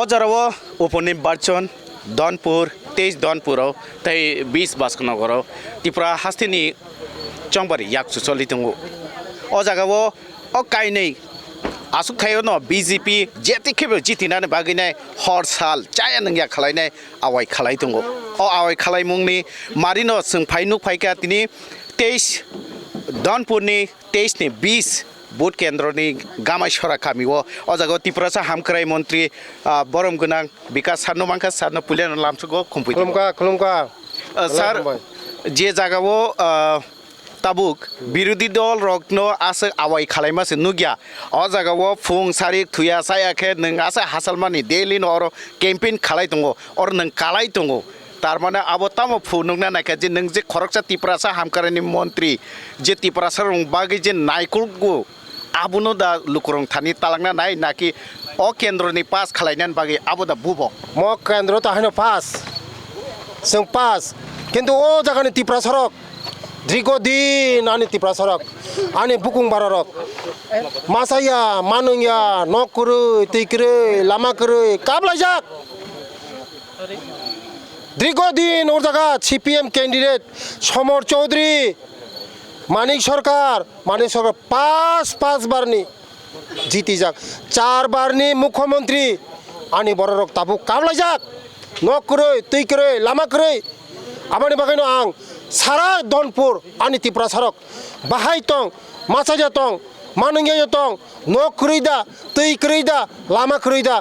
অজারাও উপনির্বাচন দনপুর 23 দনপুরাव তাই 20 বাসকনগরাव ত্রিপুরা হাস্তিনি চংবারি ইয়াকসু চলি দङ अ जागाव अ काइनै आसुक थायो न बीजेपी जेते खेबो जितिनानै बागैनाय हर साल चाया नंगिया खालायनाय आवाय खालाय दङ अ आवाय खालाय मुंनि मारिनो जों फाइनुक फाइका तिनि 23 दनपुरनि 23 नि 20 बुथ केन्द्रनि गामाय सरा खामिओ अ जागाव त्रिपुरासा हामखराय मन्त्री बरम गोनां बिकास सारनमांखा सारनो पुलियान लामसुगो खुमफै खुलुमका सार जे जागाव ताबुक बिरोधी दल रक्नो आसे आवाय खालायमासे नुगिया अ जागाव फुं सारिक थुया सायाखे नों आसे हासालमानि डेली नर केम्पेन खालाय दङ और नों कालाय दङ तारमाने आबो तामो फुनुंना नायका जे नों जे खरकसा त्रिपुरासा हामखरायनि मन्त्री जे त्रिपुरासा रं बागै जे नायकुलगु आबुनो दा लुकुरं थानि तालांना नाय नाकि अ केन्द्रनि पास खालायनान बागै आबो दा बुबो म केन्द्र ताहानो पास जों पास किन्तु ओ जागानि त्रिपुरा सरक दीर्घदिन आनी त्रिपुरा सरक आनी बुकुं बाररक मासाया मानुंया नकरै तैकरै लामाकरै काबलायजाक दीर्घदिन ओर जागा सीपीएम कैंडिडेट समर चौधरी मानिक सरकार पाँच बारनि जीती जाक 4 बारनि मुख्यमंत्री आनी बररक ताबु काबलायजाक नकरै तैकरै लामाकरै आबानि बागैनो आं सारा दनपुर आनी त्रिपुरा सरक बाहाय तं मासाया तं मानुंया तं नकरैदा तैकरैदा लामाकरैदा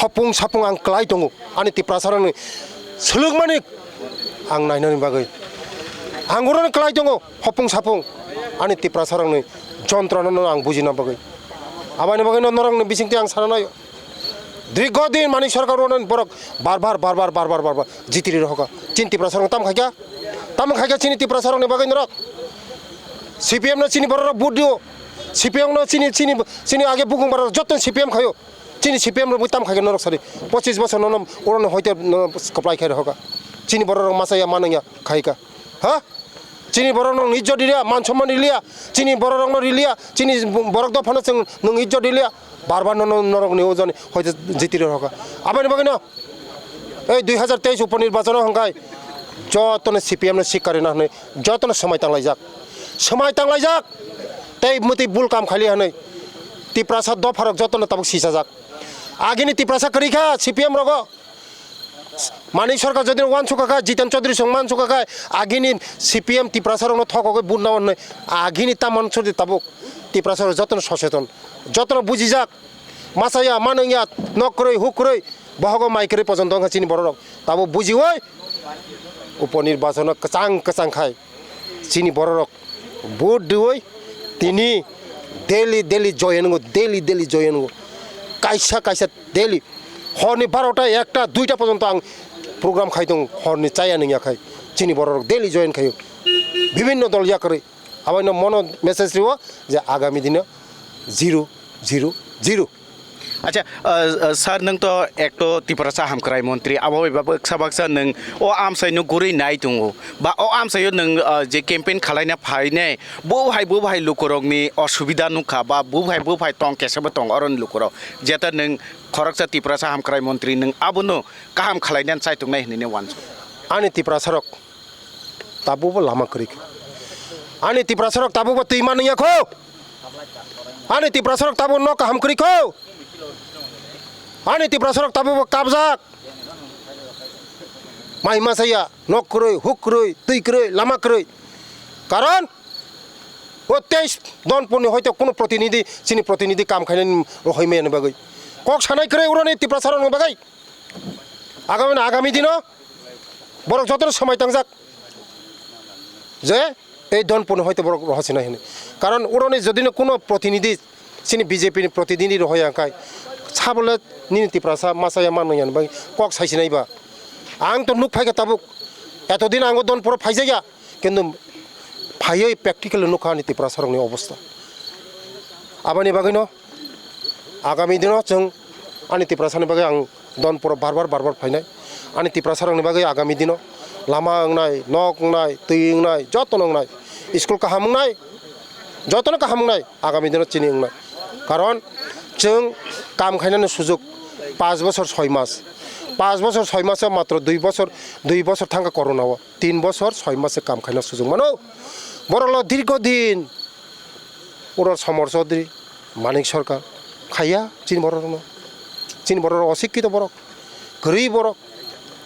हपुं सापुं आं क्लाय दङ आनी त्रिपुरा सरकनि सोलोंमानि आं नायनायनि बागै आं गुरनो क्लाय दङ हपुं सापुं आनी त्रिपुरा सरकनि जन्त्रनो आं बुजिना बागै आबानि बागैनो नरंनि बिसिंथि आं साननाय दीर्घदिन मानिक सरकार बरक बार जीती रहका चिन त्रिपुरा सरक ताम खाइका चिनी त्रिपुरा सरकनि बागै नरक सीपीएम न चिनी बर बुट दियो सीपीएम न चिनी आगे बुकुं बर जत सीपीएम खायो चिनी सीपीएम न ताम खाइका नरक सारी 25 बছর न ओरन होइते कपलाय खाइ रहका चिनी बर मासाया मानया खाइका हा चिनी बर न इज्जत दिलिया मान सम्मान दिलिया चिनी बर न रिलिया चिनी बरक द फना जों नों इज्जत दिलिया बार नरक नि ओजन होइते जीती रहका आबानि बागै न ए 2023 उपनिर्वाचन हंगाय जतन सीपीएम न सिकारि ना जतन समय तांलायजाक तै मति बुल काम खालि हनै त्रिपुरासा द फरक जतन ताबुक सिसा जाक आगिनि त्रिपुरासा करिखा सीपीएम रग मानिक सरकार जदि वान सुकाका जितेन चौधरी संमान सुकाका आगिनि सीपीएम त्रिपुरासा रंग थकके बुन ना हनै आगिनि तामन सदि ताबुक त्रिपुरासा जतन सचेतन जतन बुझि जाक मासाया मानया नकरै हुकरै बहग माइकरै पजन दङ चिनि बररक ताबो बुझि ओइ उपनिर्वाचन कचां खाय चिनी बररक भोट दिवै तिनी डेली जयन काइसा डेली हरनि 12टा 1टा 2टा पर्यन्त आं प्रोग्राम खाइ दं हरनि चाया नङा खाय चिनी बररक डेली जयन खायो विभिन्न दल याकरै आबाइनो मन मेसेज रियो जे आगामी दिन 0 अच्छा सर नों तो एक तो त्रिपुरासा हामखराय मन्त्री आबाबो साबाक्सा नों अ आमसायनो गुरै नाय दङ बा अ आमसायो नों जे केम्पेन खालायना फायनाय बोहाय लुकुरंनि असुबिदा नुखा बा बोहाय तं केसेबो तं अरन लुकुराव जेता नों खरकसा त्रिपुरासा हामखराय मन्त्री नों आबुनो काहाम खालायनान सायतुंनाय हनैने वानस आनी त्रिपुरा सरक ताबुबो लामा करिक आनी त्रिपुरा सरक ताबुबो तैमा नयाखौ आनी त्रिपुरा सरक ताबु न काहाम करिखौ आनी त्रिपुरा सरक ताबु काबजाक माइ मासाया नकरै हुकरै तैकरै लामाकरै कारण ओ 23 दनपुरनि हयतो कोनो प्रतिनिधि काम खायनायनि रहायमायानो बागै कक सानायखरै उरनि त्रिपुरा सरकनि बागै आगामी दिन बरक जतन समय तांजाक जे এই दनपुरनि हयतो बरक रहसिनाय हनै कारण उरनि जदिनो कोनो प्रतिनिधि चिनी बीजेपी नि प्रतिनिधि रहायाखाय साबले नि त्रिपुरासा मासाया मानयान बागै कक साइसिनायबा आं तो नुक फाइका ताबुक एतदिन आंगो दनपुर फाइजाया किन्तु फायै प्रेक्टिकल नुखानि त्रिपुरा सरकनि अवस्था आबानि बागैनो आगामी दिन जों आनी त्रिपुरासानि बागै आं दनपुर बार फाइनाय आनी त्रिपुरा सरकनि बागै आगामी दिन लामा अंनाय नक अंनाय दै अंनाय जतन अंनाय स्कुल काहाम अंनाय जतन काहाम अंनाय आगामी दिन चिनि अंनाय कारण जों काम खायनानै सुजुग 5 বছর 6 মাস 5 বছর 6 মাসে মাত্র 2 বছর থাকা করোনাও 3 বছর 6 মাসে কাম খাইনা সুযোগ মানো বড় দীর্ঘদিন ওরা সমর চৌধুরী মানিক সরকার খাইয়া চিন বড় অশিক্ষিত বড় গরিব বড়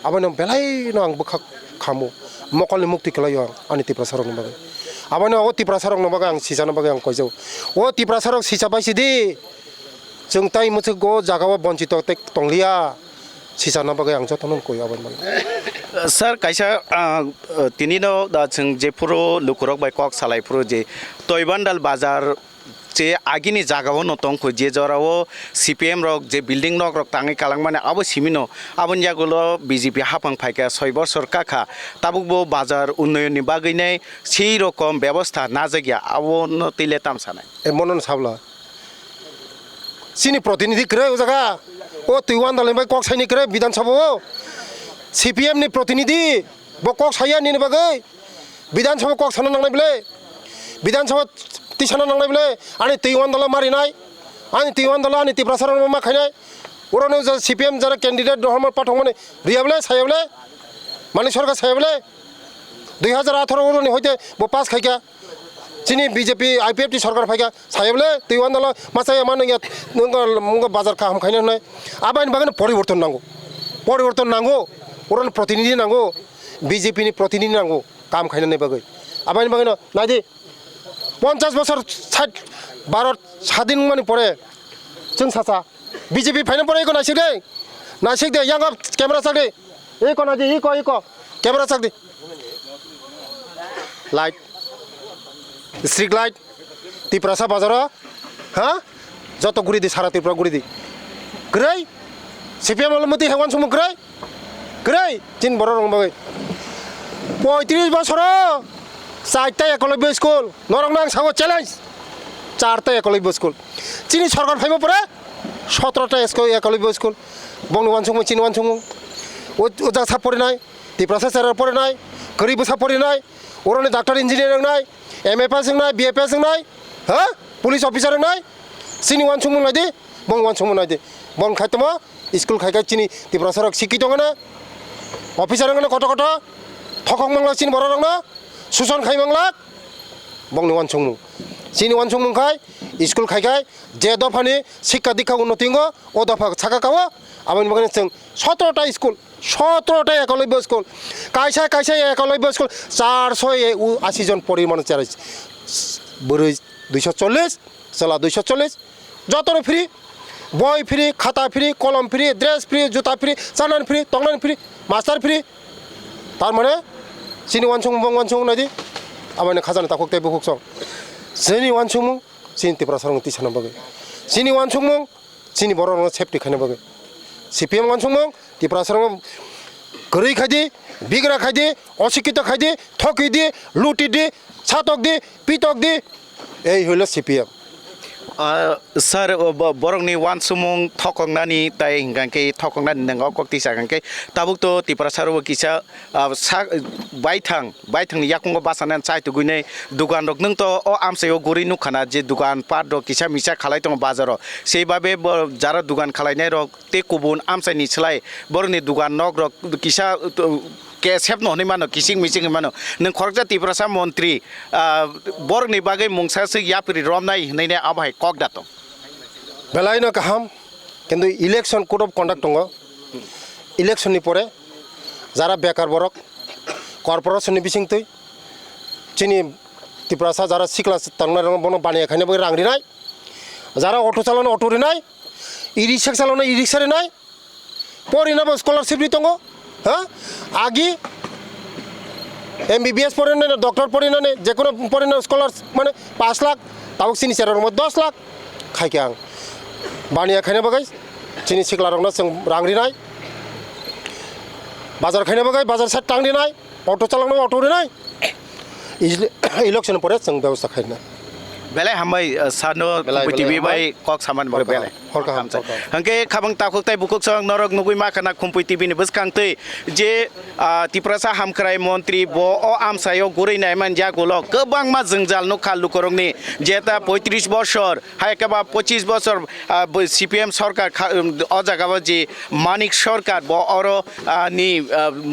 আবার বেলাই আং বখা খামো মকলনি মুক্তি খালাयो आंनि तिप्रा सारक बागै आबानो ओ तिप्रा सारक बागै आं सिजानो बागै आं कइजौ ओ तिप्रा सारक सिजाबायसिदि जों ताइ मोनसे गो जागावा बन्चित तंलिया सिजानो बागै आं जतन कइ आबान मान sir kaisa tini no da chung je puro lukurok bai kok salai puro je toibandal bazar যে আগিনি জাগাও নতং কো যে জরাও সিপিএম রক যে বিল্ডিং নক রক তাঙ্গি কালাং মানে আবো সিমিনো আবন জাগুলো বিজেপি হাফাং ফাইকা 6 বছর কাখা তাবুকবো বাজার উন্নয়ননি বাগৈনাই সেই রকম ব্যবস্থা না জায়গা আবো নতিলে তামসানাই এ মনন সাবলা সিনি প্রতিনিধি করে ও জায়গা ও তুইওয়ান দালাই বাই কক সাইনি করে বিধানসভা সিপিএম नि प्रतिनिधि ब কক साइया नि बागै विधानसभा কক साना नांनाय बले विधानसभा तिसाना नांनाय बले आनि तुइवान दला मारिनाय आनि तुइवान दला आनि तिप्रा सारन मा खायनाय उरनो जा सीपीएम जरा कैंडिडेट दहम पाठक माने रियाबले सायाबले माने सरकार सायाबले 2018 उरनि होइते ब पास खायगा चिनी बीजेपी आईपीएफटी सरकार फायगा सायाबले तुइवान दला मासाय माने नंग बाजार खाम खायनाय होनाय आबानि बागैनो परिवर्तन नांगौ उरन प्रतिनिधि नांगौ बीजेपी नि प्रतिनिधि नांगौ काम खायनाय बागै आबानि बागैनो नायदि 50 বছর 60 भारत স্বাধীন মানে পরে जों सासा बीजेपी फाइनाल परे को नासिक दे यांग कैमरा सागदे एको नादि एको कैमरा सागदे लाइट स्ट्रीट लाइट तिप्रासा बाजार हाँ जत गुड़ी दी सारा तिप्रा गुड़ी दी ग्रै सीपीएम मती हेवान सुम ग्रै चिन बड़ रंग बागै 35 বছর 4টা একলব্য স্কুল নরংনাং সাগো চ্যালেঞ্জ 4টা একলব্য স্কুল চিনি সরকার ফাইব পরে 17টা একলব্য স্কুল বংনওয়ান সং চিনওয়ান সং ওজা সাপ পড়ে নাই তিপ্রাসা সারার পড়ে নাই গরিব সাপ পড়ে নাই ওরনে ডাক্তার ইঞ্জিনিয়ার নাই এমএ পাস নাই বিএ পাস নাই হ্যাঁ পুলিশ অফিসার নাই চিনিওয়ান সং নাই দে বংওয়ান সং নাই দে বং খাইতমা স্কুল খাইকা চিনি তিপ্রাসারক শিক্ষিত না অফিসার না কত থকক মাংলা চিন বড় রং না सुसन खाई मंगला बंगनि वानसुंग चिनि वानसुंग खाई स्कूल खाई जे दफानि शिक्षा दीक्षा उन्नतिंगो ओ दफा साकाकाओ आबानि बागैनो जों 17टा स्कूल 17टा एकलव्य स्कूल कायसा एकलव्य स्कूल 480 जन परिमाण चाराय बोरै 240 चला 240 जतन फ्री बय फ्री खाता फ्री कलम फ्री ड्रेस फ्री जुता फ्री चानान फ्री तंगनान फ्री मास्टार फ्री तार माने चिनी वानसुंग बंग वानसुंग नायदि आबानि खाजाना ताखक तेबो हुकसं चिनी वानसुंग चिनि तिप्रा सारं तिसाना बागै चिनि वानसुंग चिनि बर रंग सेफ्टी खाना बागै सीपीएम वानसुंग तिप्रा सारं गरै खायदि बिग्रा खायदि अशिक्षित खायदि ठकिदि लुटिदि छातकदि पितकदि এই হইল CPM sir borongni wan sumung thokongna tai hingangke thokongna nangau kokti sagangke tabuk to tipra saru kisa baithang ni yakungo basanan chai tu guine dugan rok nung to o amsayo guri nukhana je dugan pat rok kisa misa khalai tong bazaro sei babe jara dugan khalai nai rok te kubun amsai ni chlai boroni dugan nok rok kisa ke sepno ni mano kising mising mano nung khorja tiprasa মন্ত্রী borni bagai mungsa se yapri romnai nei abai kok dato বেলাইনো কাহাম কিন্তু election code of conduct দङ ইলেকশননি পরে যারা বেকার বরক কর্পোরেশননি बिसिंतै চিনি तिप्रासा যারা सिक्ला तांना बनो बानिया खायनो बे रां रिनाय যারা অটো চালানো অটো রিনাই ই রিক্সা চালানো ই রিক্সা রিনাই পরিনাব স্কলারশিপ নি দङ হ্যাঁ আগে एमबीबीएस पढ़े डॉक्टर पढ़े जेको पढ़े स्कॉलर माने 5 लाख ताबुक चिनी सेरार 10 लाख खायके आं बानिया खायनो बागै चिनी सिक्लारनो जों रां रिनाय बाजार खायनो बागै बाजार सेट टां रिनाय अटो चालांनो अटो रिनाय इलेक्शन परे जों व्यवस्था खायना Belai hambai sano Belai, TV belai, bai kok saman bar belai. Horkaham. Hangke khabang takuk tai bukuk sang norok nugui ma kana kumpui TV ni buskang tei je tiprasa hamkrai montri bo o amsayo gurei nai man ja golo kebang ma jengjal no khalu korong ni jeta 35 বছর হাইকাবা 25 বছর CPM সরকার অজাগাবা যে মানিক সরকার ব or নি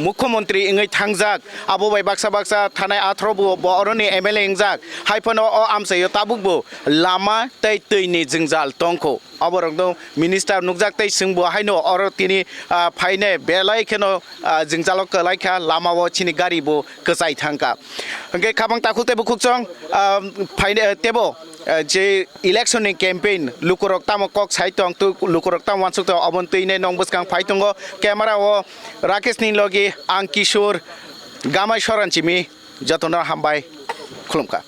মুখ্যমন্ত্রী ইংই থাংজাক আবো by Baksa Baksa থানায় 18 ব অরনি MLA ইংজাক হাইফানো অ আমসাयो তাবুকবো লামা তাই তৈনি জেংজাল টংখো অবরংদো মিনিস্টার নুকজাক তাই সিংবো হাইনো অর তিনি ফাইনে বেলাই খেনো জেংজালক কলাইখা লামাবো চিনি গাড়িবো কসাই থাংকা হংকে খাবাং তাকুতে বুকুকচং ফাইনে তেবো যে ইলেকশননি ক্যাম্পেইন লুকুরক তামো কক সাইতং তু লুকুরক তাম ওয়ানসুক তো অবন্তইনে নং বসকাং ফাইতঙ্গ ক্যামেরা ও রাকেশ নি লগে আং কিশোর গামাই সরানচিমি যতন হামবাই খুলুমকা